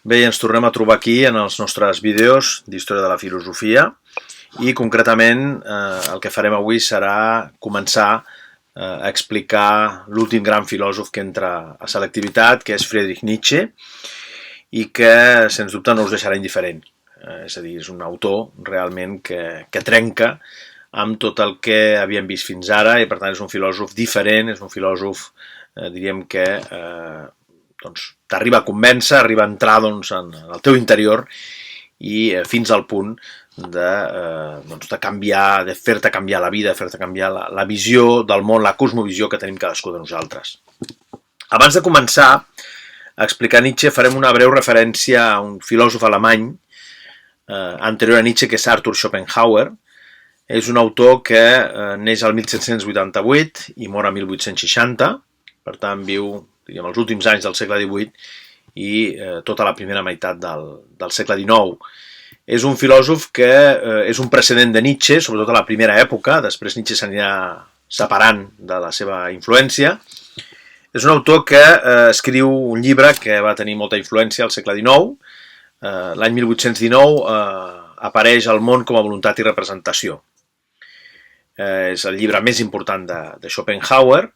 Bé, ens tornem a trobar aquí en els nostres vídeos d'Història de la Filosofia i concretament el que farem avui serà començar a explicar l'últim gran filòsof que entra a selectivitat, que és Friedrich Nietzsche, i que sens dubte no us deixarà indiferent. És a dir, és un autor realment que trenca amb tot el que havíem vist fins ara i per tant és un filòsof diferent, és un filòsof diríem que t'arriba a convèncer, arriba a entrar en el teu interior i fins al punt de canviar, de fer-te canviar la vida, de fer-te canviar la visió del món, la cosmovisió que tenim cadascú de nosaltres. Abans de començar a explicar Nietzsche farem una breu referència a un filòsof alemany anterior a Nietzsche, que és Arthur Schopenhauer. És un autor que neix al 1788 i mor a 1860, per tant viu els últims anys del segle XVIII i tota la primera meitat del segle XIX. És un filòsof que és un precedent de Nietzsche, sobretot a la primera època, després Nietzsche s'anirà separant de la seva influència. És un autor que escriu un llibre que va tenir molta influència al segle XIX. L'any 1819 apareix El món com a voluntat i representació. És el llibre més important de Schopenhauer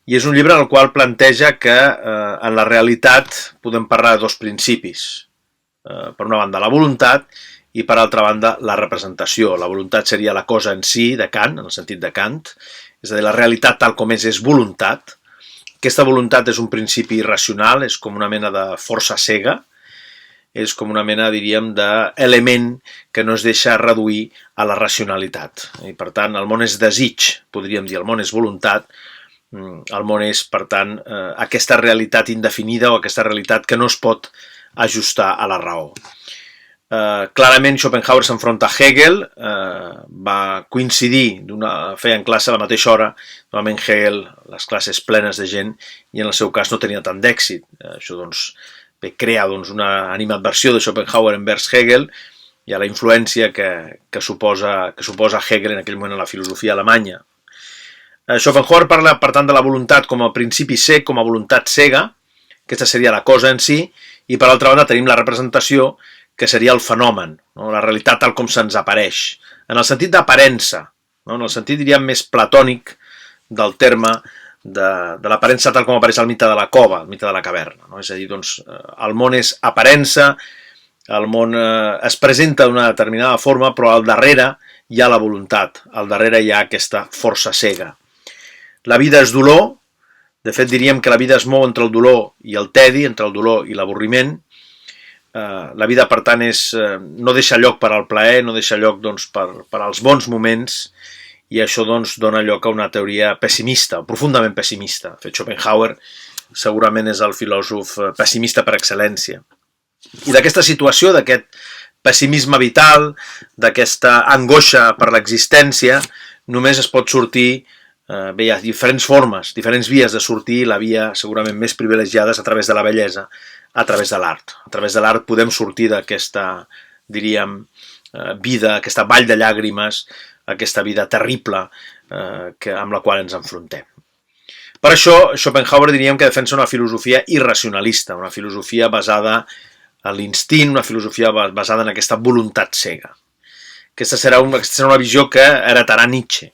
i és un llibre en el qual planteja que en la realitat podem parlar de dos principis. Per una banda la voluntat i per altra banda la representació. La voluntat seria la cosa en si de Kant, en el sentit de Kant, és a dir, la realitat tal com és voluntat. Aquesta voluntat és un principi irracional, és com una mena de força cega, és com una mena, diríem, d'element que no es deixa reduir a la racionalitat. I, per tant, el món és desig, podríem dir, el món és voluntat, el món és, per tant, aquesta realitat indefinida o aquesta realitat que no es pot ajustar a la raó. Clarament, Schopenhauer s'enfronta a Hegel, va coincidir, feien classe a la mateixa hora, normalment Hegel, les classes plenes de gent, i en el seu cas no tenia tant d'èxit. Això, doncs, crea una animadversió de Schopenhauer envers Hegel i a la influència que suposa Hegel en aquell moment a la filosofia alemanya. Schopenhauer parla, per tant, de la voluntat com a principi cec, com a voluntat cega, aquesta seria la cosa en si, i per altra banda tenim la representació, que seria el fenomen, la realitat tal com se'ns apareix, en el sentit d'aparença, en el sentit, diríem, més platònic del terme de l'aparença tal com apareix el mite de la cova, el mite de la caverna. És a dir, el món és aparença, el món es presenta d'una determinada forma, però al darrere hi ha la voluntat, al darrere hi ha aquesta força cega. La vida és dolor, de fet diríem que la vida es mou entre el dolor i el tedi, entre el dolor i l'avorriment. La vida, per tant, no deixa lloc per al plaer, no deixa lloc per als bons moments, i això dona lloc a una teoria pessimista, profundament pessimista. De fet, Schopenhauer segurament és el filòsof pessimista per excel·lència. I d'aquesta situació, d'aquest pessimisme vital, d'aquesta angoixa per l'existència, només es pot sortir. Bé, hi ha diferents formes, diferents vies de sortir, la via segurament més privilegiada és a través de la bellesa, a través de l'art. A través de l'art podem sortir d'aquesta, diríem, vida, aquesta vall de llàgrimes, aquesta vida terrible amb la qual ens enfrontem. Per això, Schopenhauer diríem que defensa una filosofia irracionalista, una filosofia basada en l'instint, una filosofia basada en aquesta voluntat cega. Aquesta serà una visió que heretarà Nietzsche.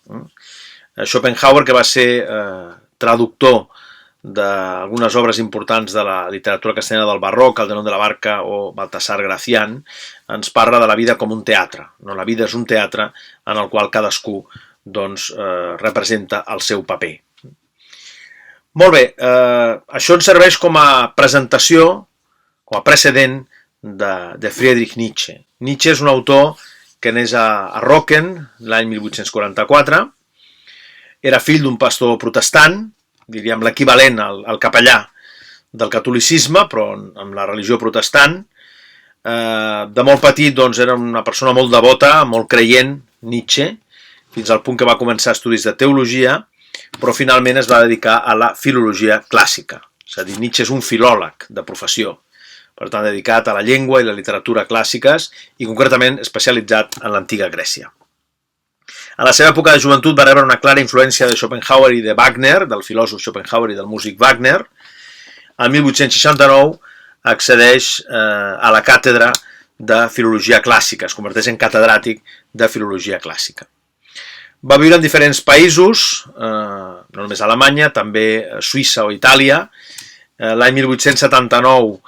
Schopenhauer, que va ser traductor d'algunes obres importants de la literatura castellana del barroc, Calderón de la Barca o Baltasar Gracián, ens parla de la vida com un teatre. La vida és un teatre en el qual cadascú representa el seu paper. Molt bé, això ens serveix com a presentació, com a precedent de Friedrich Nietzsche. Nietzsche és un autor que neix a Rocken l'any 1844, era fill d'un pastor protestant, diríem l'equivalent al capellà del catolicisme, però amb la religió protestant. De molt petit era una persona molt devota, molt creient, Nietzsche, fins al punt que va començar estudis de teologia, però finalment es va dedicar a la filologia clàssica. És a dir, Nietzsche és un filòleg de professió, per tant dedicat a la llengua i la literatura clàssiques i concretament especialitzat en l'antiga Grècia. A la seva època de joventut va rebre una clara influència de Schopenhauer i de Wagner, del filòsof Schopenhauer i del músic Wagner. El 1869 accedeix a la càtedra de Filologia Clàssica, es converteix en catedràtic de Filologia Clàssica. Va viure en diferents països, no només a Alemanya, també a Suïssa o Itàlia. L'any 1879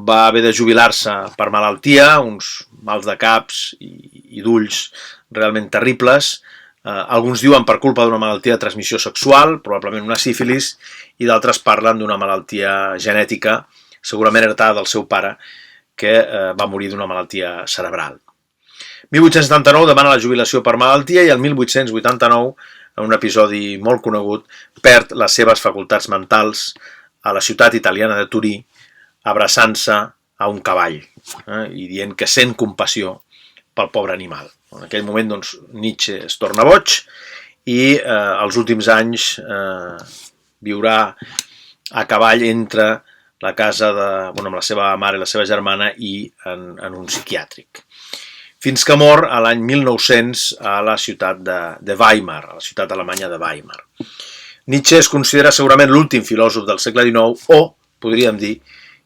va haver de jubilar-se per malaltia, uns mals de caps i d'ulls realment terribles. Alguns diuen per culpa d'una malaltia de transmissió sexual, probablement una sífilis, i d'altres parlen d'una malaltia genètica, segurament heretada del seu pare, que va morir d'una malaltia cerebral. 1879 demana la jubilació per malaltia i el 1889, en un episodi molt conegut, perd les seves facultats mentals a la ciutat italiana de Turí, abraçant-se a un cavall i dient que sent compassió pel pobre animal. En aquell moment doncs, Nietzsche es torna boig i els últims anys viurà a cavall entre la casa amb la seva mare i la seva germana i en un psiquiàtric. Fins que mor a l'any 1900 a la ciutat de Weimar, a la ciutat alemanya de Weimar. Nietzsche es considera segurament l'últim filòsof del segle XIX o, podríem dir,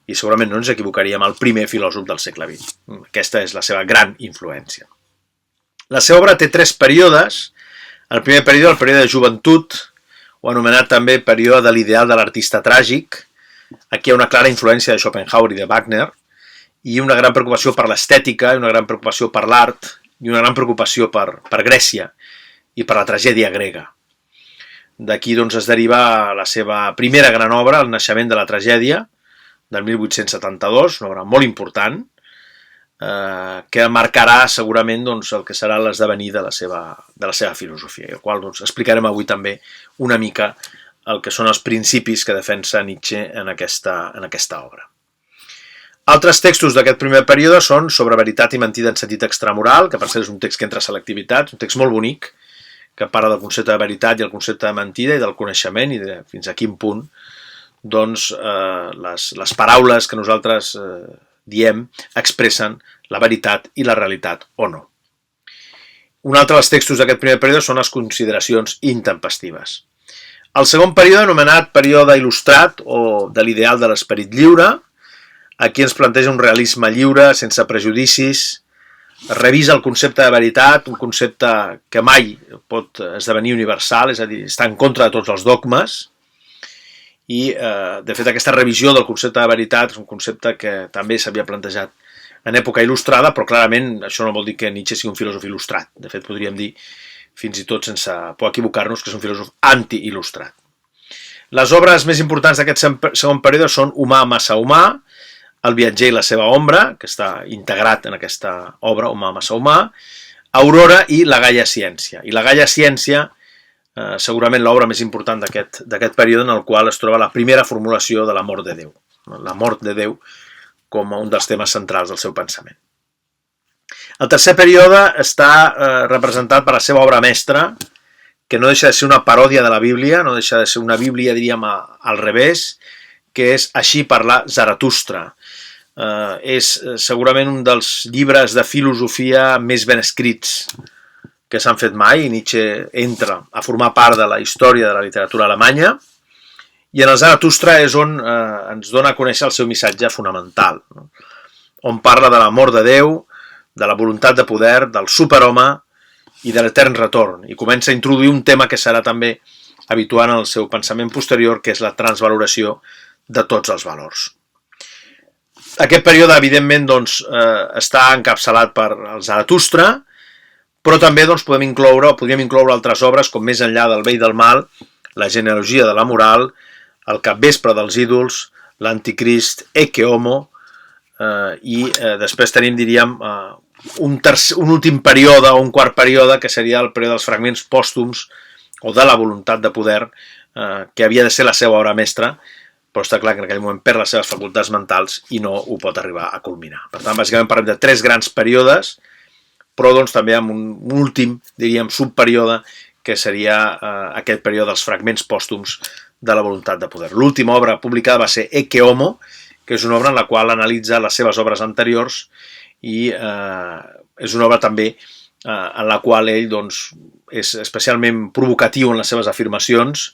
i segurament no ens equivocaríem, el primer filòsof del segle XX. Aquesta és la seva gran influència. La seva obra té 3 períodes. El primer període, el període de joventut, o anomenat també període de l'ideal de l'artista tràgic. Aquí hi ha una clara influència de Schopenhauer i de Wagner, i una gran preocupació per l'estètica, una gran preocupació per l'art, i una gran preocupació per Grècia i per la tragèdia grega. D'aquí doncs, es deriva la seva primera gran obra, El naixement de la tragèdia, del 1872, una obra molt important, que marcarà segurament doncs, el que serà l'esdevenir de la seva filosofia, i el qual doncs, explicarem avui també una mica el que són els principis que defensa Nietzsche en aquesta obra. Altres textos d'aquest primer període són Sobre veritat i mentida en sentit extramoral, que per cert és un text que entra a selectivitat, un text molt bonic, que parla del concepte de veritat i el concepte de mentida i del coneixement i de fins a quin punt doncs, les paraules que nosaltres diem expressen la veritat i la realitat o no. Un altre dels textos d'aquest primer període són les consideracions intempestives. El segon període, anomenat període il·lustrat o de l'ideal de l'esperit lliure, aquí ens planteja un realisme lliure, sense prejudicis, revisa el concepte de veritat, un concepte que mai pot esdevenir universal, és a dir, està en contra de tots els dogmes, i de fet aquesta revisió del concepte de veritat és un concepte que també s'havia plantejat en època il·lustrada, però clarament això no vol dir que Nietzsche sigui un filòsof il·lustrat. De fet, podríem dir, fins i tot sense por equivocar-nos, que és un filòsof anti-il·lustrat. Les obres més importants d'aquest segon període són Humà massa humà, El viatger i la seva ombra, que està integrat en aquesta obra, Humà massa humà, Aurora i La Gaia ciència. I La Gaia ciència, segurament l'obra més important d'aquest període, en el qual es troba la primera formulació de la mort de Déu. La mort de Déu com un dels temes centrals del seu pensament. El tercer període està representat per la seva obra mestra, que no deixa de ser una paròdia de la Bíblia, no deixa de ser una Bíblia, diríem, al revés, que és Així parlar Zaratustra. És segurament un dels llibres de filosofia més ben escrits que s'han fet mai, i Nietzsche entra a formar part de la història de la literatura alemanya, i en el Zaratustra és on ens dona a conèixer el seu missatge fonamental, on parla de l'amor de Déu, de la voluntat de poder, del superhome i de l'etern retorn, i comença a introduir un tema que serà també habitual en el seu pensament posterior, que és la transvaloració de tots els valors. Aquest període, evidentment, doncs, està encapçalat per el Zaratustra, però també doncs, podríem incloure altres obres com Més enllà del bé i del mal, La genealogia de la moral, El capvespre dels ídols, L'anticrist, Ecce Homo, i després tenim, diríem, un últim període o un quart període, que seria el període dels fragments pòstums o de la voluntat de poder, que havia de ser la seva obra mestra, però està clar que en aquell moment perd les seves facultats mentals i no ho pot arribar a culminar. Per tant, bàsicament parlem de 3 grans períodes, però doncs, també amb un últim, diríem, subperíode, que seria aquest període dels fragments pòstums de la voluntat de poder. L'última obra publicada va ser Ecce Homo, que és una obra en la qual analitza les seves obres anteriors i és una obra també en la qual ell doncs, és especialment provocatiu en les seves afirmacions,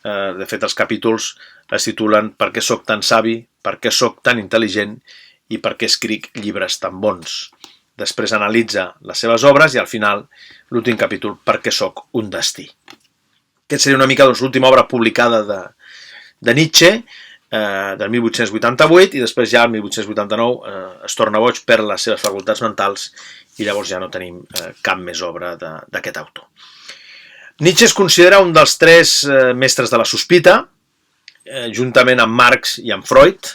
De fet, els capítols es titulen Per què sóc tan savi, per què sóc tan intel·ligent i per què escric llibres tan bons. Després analitza les seves obres i al final, l'últim capítol, Per què sóc un destí. Aquesta seria una mica l'última obra publicada de Nietzsche, del 1888, i després ja el 1889 es torna boig per les seves facultats mentals i llavors ja no tenim cap més obra d'aquest autor. Nietzsche es considera un dels tres mestres de la sospita, juntament amb Marx i amb Freud.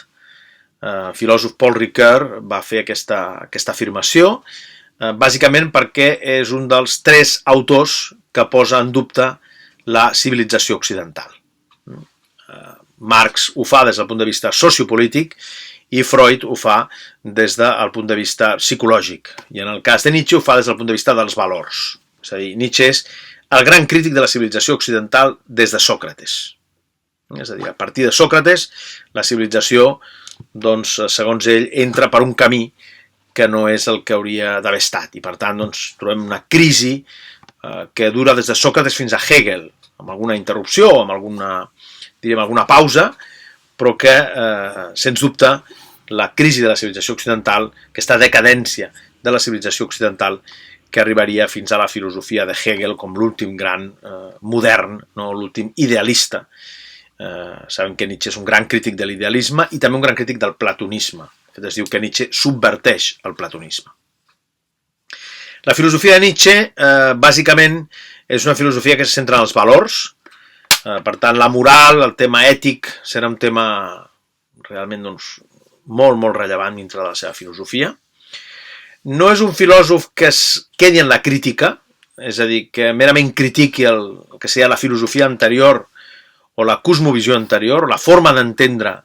El filòsof Paul Ricoeur va fer aquesta afirmació, bàsicament perquè és un dels tres autors que posa en dubte la civilització occidental. Marx ho fa des del punt de vista sociopolític i Freud ho fa des del punt de vista psicològic. I en el cas de Nietzsche ho fa des del punt de vista dels valors. És a dir, Nietzsche és el gran crític de la civilització occidental des de Sòcrates. És a dir, a partir de Sòcrates, la civilització, doncs, segons ell, entra per un camí que no és el que hauria d'haver estat. I per tant, doncs, trobem una crisi que dura des de Sòcrates fins a Hegel, amb alguna interrupció o amb alguna pausa, però que, sens dubte, la crisi de la civilització occidental, aquesta decadència de la civilització occidental, que arribaria fins a la filosofia de Hegel com l'últim gran modern, no? L'últim idealista. Sabem que Nietzsche és un gran crític de l'idealisme i també un gran crític del platonisme. De fet, es diu que Nietzsche subverteix el platonisme. La filosofia de Nietzsche, bàsicament, és una filosofia que se centra en els valors. Per tant, la moral, el tema ètic, serà un tema realment molt, molt rellevant dintre de la seva filosofia. No és un filòsof que es quedi en la crítica, és a dir, que merament critiqui el que seria la filosofia anterior o la cosmovisió anterior, la forma d'entendre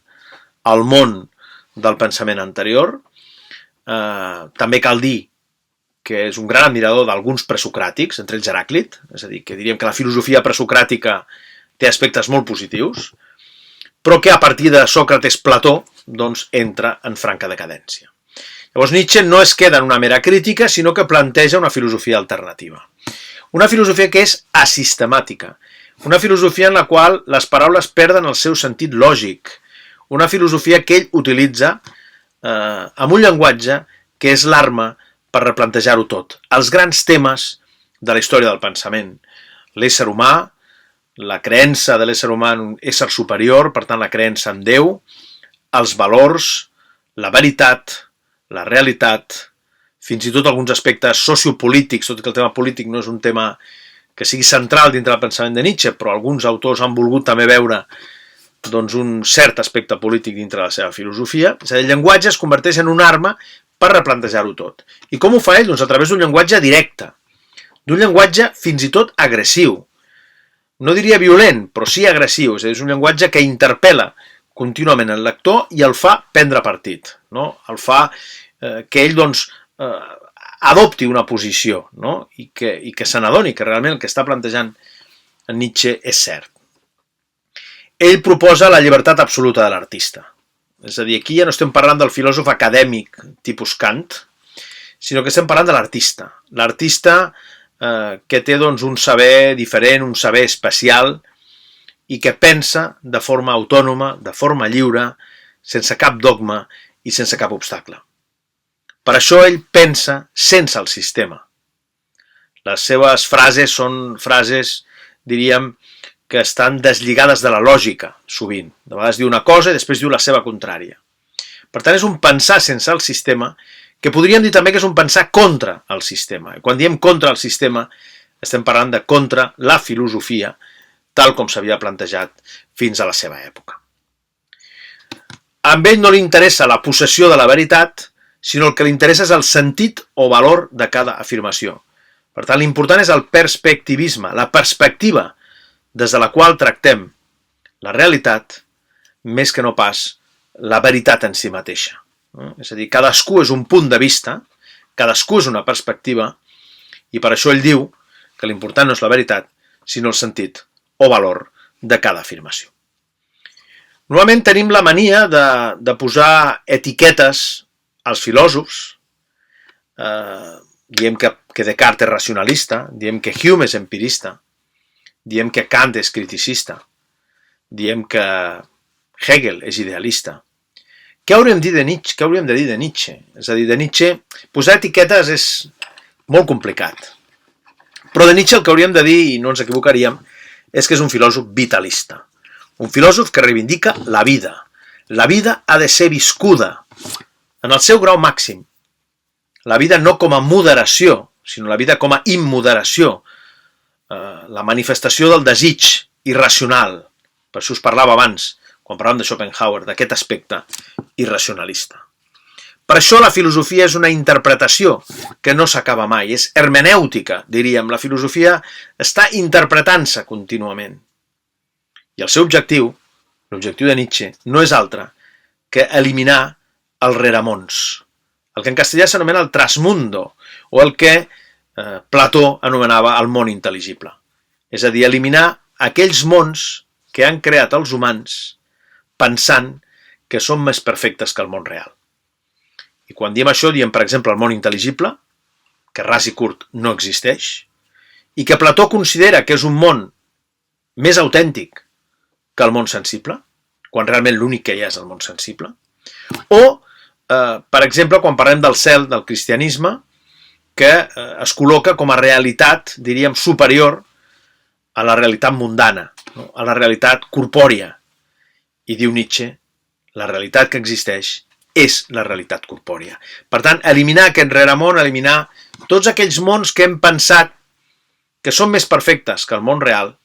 el món del pensament anterior. També cal dir que és un gran admirador d'alguns presocràtics, entre ells Heràclit, és a dir, que diríem que la filosofia presocràtica té aspectes molt positius, però que a partir de Sòcrates-Plató doncs, entra en franca decadència. Llavors Nietzsche no es queda en una mera crítica, sinó que planteja una filosofia alternativa. Una filosofia que és asistemàtica, una filosofia en la qual les paraules perden el seu sentit lògic, una filosofia que ell utilitza amb un llenguatge que és l'arma per replantejar-ho tot. Els grans temes de la història del pensament, l'ésser humà, la creença de l'ésser humà en un ésser superior, per tant la creença en Déu, els valors, la veritat, la realitat, fins i tot alguns aspectes sociopolítics, tot i que el tema polític no és un tema que sigui central dintre del pensament de Nietzsche, però alguns autors han volgut també veure doncs, un cert aspecte polític dintre de la seva filosofia. És a dir, el llenguatge es converteix en una arma per replantejar-ho tot. I com ho fa ell? Doncs a través d'un llenguatge directe, d'un llenguatge fins i tot agressiu. No diria violent, però sí agressiu. És a dir, és un llenguatge que interpel·la contínuament el lector i el fa prendre partit. No? El fa que ell doncs, adopti una posició, no? I que se n'adoni que realment el que està plantejant en Nietzsche és cert. Ell proposa la llibertat absoluta de l'artista. És a dir, aquí ja no estem parlant del filòsof acadèmic tipus Kant, sinó que estem parlant de l'artista. L'artista que té doncs, un saber diferent, un saber especial i que pensa de forma autònoma, de forma lliure, sense cap dogma i sense cap obstacle. Per això ell pensa sense el sistema. Les seves frases són frases, diríem, que estan deslligades de la lògica, sovint. De vegades diu una cosa i després diu la seva contrària. Per tant, és un pensar sense el sistema, que podríem dir també que és un pensar contra el sistema. I quan diem contra el sistema, estem parlant de contra la filosofia, tal com s'havia plantejat fins a la seva època. A ell no li interessa la possessió de la veritat, sinó el que li interessa és el sentit o valor de cada afirmació. Per tant, l'important és el perspectivisme, la perspectiva des de la qual tractem la realitat, més que no pas la veritat en si mateixa. És a dir, cadascú és un punt de vista, cadascú és una perspectiva, i per això ell diu que l'important no és la veritat, sinó el sentit o valor de cada afirmació. Normalment tenim la mania de posar etiquetes als filòsofs, diem que Descartes és racionalista, diem que Hume és empirista, diem que Kant és criticista. diem que Hegel és idealista. Què hauríem de dir de Nietzsche? Què hauríem de dir de Nietzsche? És a dir, de Nietzsche, posar etiquetes és molt complicat. Però de Nietzsche el que hauríem de dir, i no ens equivocaríem, és que és un filòsof vitalista. Un filòsof que reivindica la vida. La vida ha de ser viscuda en el seu grau màxim. La vida no com a moderació, sinó la vida com a immoderació. La manifestació del desig irracional. Per això us parlava abans, quan parlàvem de Schopenhauer, d'aquest aspecte irracionalista. Per això la filosofia és una interpretació que no s'acaba mai, és hermenèutica, diríem. La filosofia està interpretant-se contínuament. I el seu objectiu, l'objectiu de Nietzsche, no és altre que eliminar el reremons, el que en castellà s'anomena el trasmundo, o el que Plató anomenava el món intel·ligible. És a dir, eliminar aquells mons que han creat els humans pensant que són més perfectes que el món real. I quan diem això, diem, per exemple, el món intel·ligible, que ras i curt no existeix, i que Plató considera que és un món més autèntic que el món sensible, quan realment l'únic que hi ha és el món sensible. O, per exemple, quan parlem del cel, del cristianisme, que es col·loca com a realitat, diríem, superior a la realitat mundana, a la realitat corpòria. I diu Nietzsche, la realitat que existeix és la realitat corpòria. Per tant, eliminar aquest reremón, eliminar tots aquells mons que hem pensat que són més perfectes que el món real,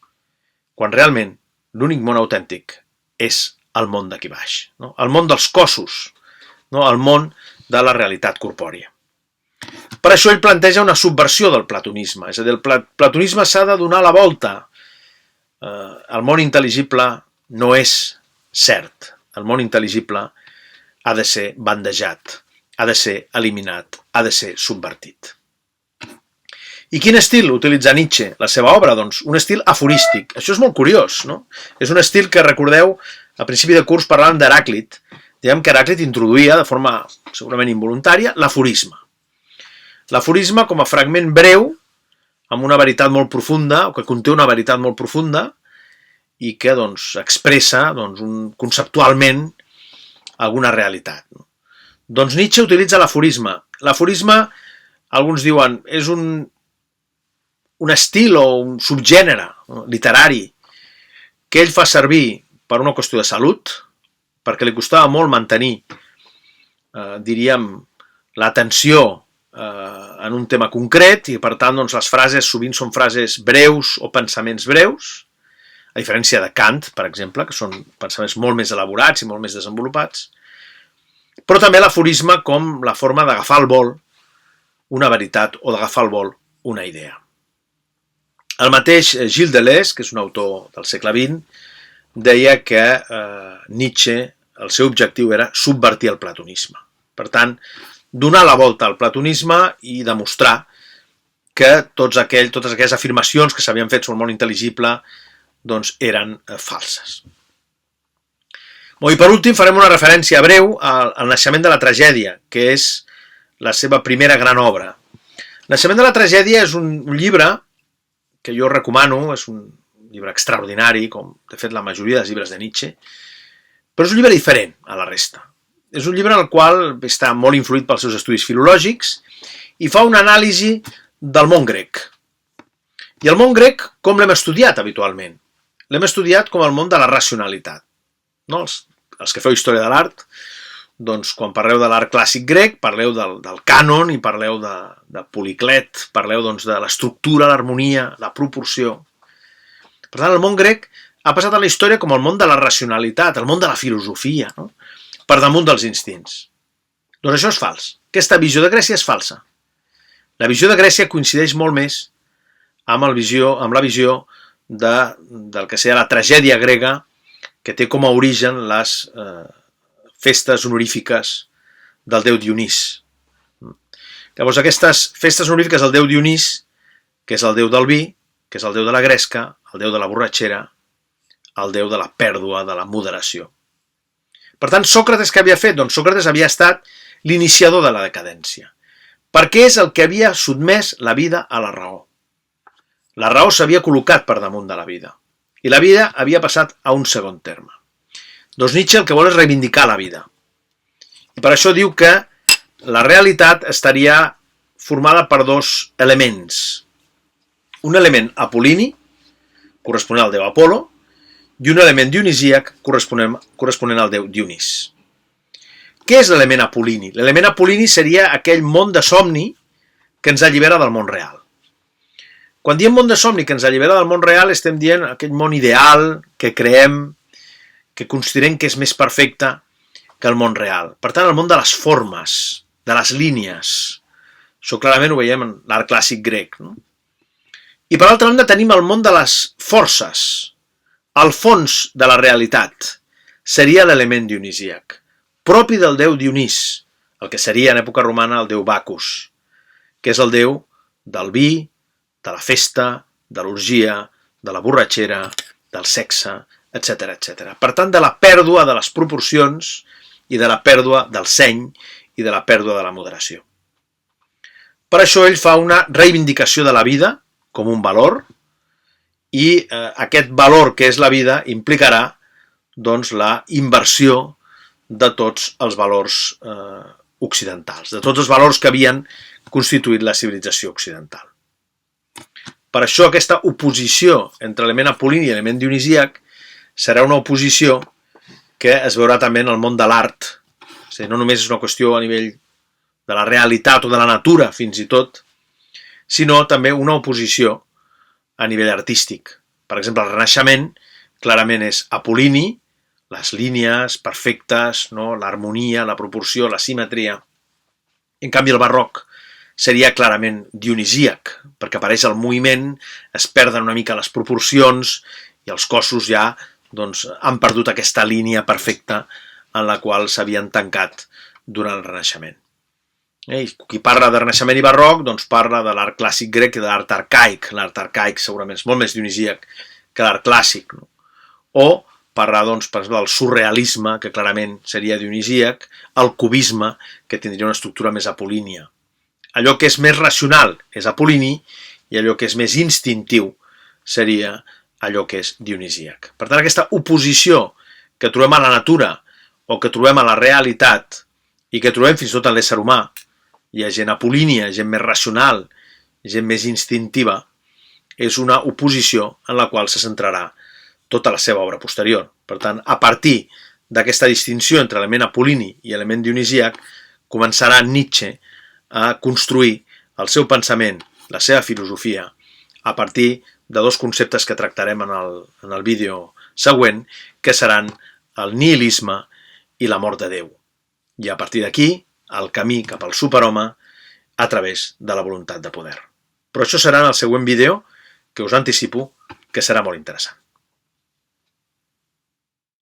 quan realment l'únic món autèntic és el món d'aquí baix, no? El món dels cossos, no? El món de la realitat corpòria. Per això ell planteja una subversió del platonisme, és a dir, el platonisme s'ha de donar la volta. El món intel·ligible no és cert. El món intel·ligible ha de ser bandejat, ha de ser eliminat, ha de ser subvertit. I quin estil utilitza Nietzsche? La seva obra, doncs, un estil aforístic. Això és molt curiós, no? És un estil que, recordeu, a principi de curs parlàvem d'Heràclit. Diguem que Heràclit introduïa, de forma segurament involuntària, l'aforisme. L'aforisme com a fragment breu, amb una veritat molt profunda, o que conté una veritat molt profunda, i que doncs, expressa conceptualment alguna realitat. Doncs Nietzsche utilitza l'aforisme. L'aforisme, alguns diuen, és un estil o un subgènere literari que ell fa servir per una qüestió de salut, perquè li costava molt mantenir, diríem, l'atenció en un tema concret, i per tant doncs, les frases sovint són frases breus o pensaments breus, a diferència de Kant, per exemple, que són pensaments molt més elaborats i molt més desenvolupats, però també l'aforisme com la forma d'agafar al vol una veritat o d'agafar al vol una idea. El mateix Gilles Deleuze, que és un autor del segle XX, deia que Nietzsche, el seu objectiu era subvertir el platonisme. Per tant, donar la volta al platonisme i demostrar que totes aquelles afirmacions que s'havien fet sobre el món intel·ligible doncs eren falses. I per últim farem una referència breu al Naixement de la tragèdia, que és la seva primera gran obra. El Naixement de la tragèdia és un llibre que jo recomano, és un llibre extraordinari, com de fet la majoria dels llibres de Nietzsche, però és un llibre diferent a la resta. És un llibre en el qual està molt influït pels seus estudis filològics i fa una anàlisi del món grec. I el món grec, com l'hem estudiat habitualment? L'hem estudiat com el món de la racionalitat. No? Els que feu història de l'art, doncs quan parleu de l'art clàssic grec, parleu del cànon i parleu de Policlet, parleu doncs, de l'estructura, l'harmonia, la proporció. Per tant, el món grec ha passat a la història com el món de la racionalitat, el món de la filosofia, no? Per damunt dels instints. Doncs això és fals. Aquesta visió de Grècia és falsa. La visió de Grècia coincideix molt més amb la visió del que seria la tragèdia grega, que té com a origen les festes honorífiques del déu Dionís. Llavors aquestes festes honorífiques del déu Dionís, que és el déu del vi, que és el déu de la gresca, el déu de la borratxera, el déu de la pèrdua, de la moderació. Per tant, Sòcrates què havia fet? Doncs Sòcrates havia estat l'iniciador de la decadència, perquè és el que havia sotmès la vida a la raó. La raó s'havia col·locat per damunt de la vida. i la vida havia passat a un segon terme. Doncs Nietzsche el que vol és reivindicar la vida. I per això diu que la realitat estaria formada per dos elements. Un element apol·lini, corresponent al déu Apolo, i un element dionisíac corresponent al déu Dionís. Què és l'element apol·lini? L'element apol·lini seria aquell món de somni que ens allibera del món real. Quan diem món de somni que ens allibera del món real, estem dient aquell món ideal que creem, que considerem que és més perfecte que el món real. Per tant, el món de les formes, de les línies. Això clarament ho veiem en l'art clàssic grec. No? I per altra banda tenim el món de les forces. El fons de la realitat seria l'element dionisíac, propi del déu Dionís, el que seria en època romana el déu Bacus, que és el déu del vi, de la festa, de l'orgia, de la borratxera, del sexe, etc etc. Per tant, de la pèrdua de les proporcions i de la pèrdua del seny i de la pèrdua de la moderació. Per això ell fa una reivindicació de la vida com un valor i aquest valor que és la vida implicarà doncs, la inversió de tots els valors occidentals, de tots els valors que havien constituït la civilització occidental. Per això aquesta oposició entre element apol·lini i element dionisíac serà una oposició que es veurà també en el món de l'art. No només és una qüestió a nivell de la realitat o de la natura, fins i tot, sinó també una oposició a nivell artístic. Per exemple, el Renaixement clarament és apol·lini, les línies perfectes, no? L'harmonia, la proporció, la simetria. En canvi, el barroc seria clarament dionisíac, perquè apareix el moviment, es perden una mica les proporcions i els cossos ja doncs, han perdut aquesta línia perfecta en la qual s'havien tancat durant el Renaixement. I qui parla de Renaixement i barroc doncs parla de l'art clàssic grec i de l'art arcaic. L'art arcaic segurament és molt més dionisíac que l'art clàssic. No? O parlar doncs, per exemple, del surrealisme, que clarament seria dionisíac, el cubisme, que tindria una estructura més apol·línia. Allò que és més racional és apol·lini i allò que és més instintiu seria allò que és dionisíac. Per tant, aquesta oposició que trobem a la natura o que trobem a la realitat i que trobem fins i tot en l'ésser humà, hi ha gent apol·línia, gent més racional, gent més instintiva, és una oposició en la qual se centrarà tota la seva obra posterior. Per tant, a partir d'aquesta distinció entre element apol·lini i element dionisíac, començarà Nietzsche a construir el seu pensament, la seva filosofia, a partir de dos conceptes que tractarem en el vídeo següent, que seran el nihilisme i la mort de Déu. I a partir d'aquí, el camí cap al superhome a través de la voluntat de poder. Però això serà en el següent vídeo, que us anticipo que serà molt interessant.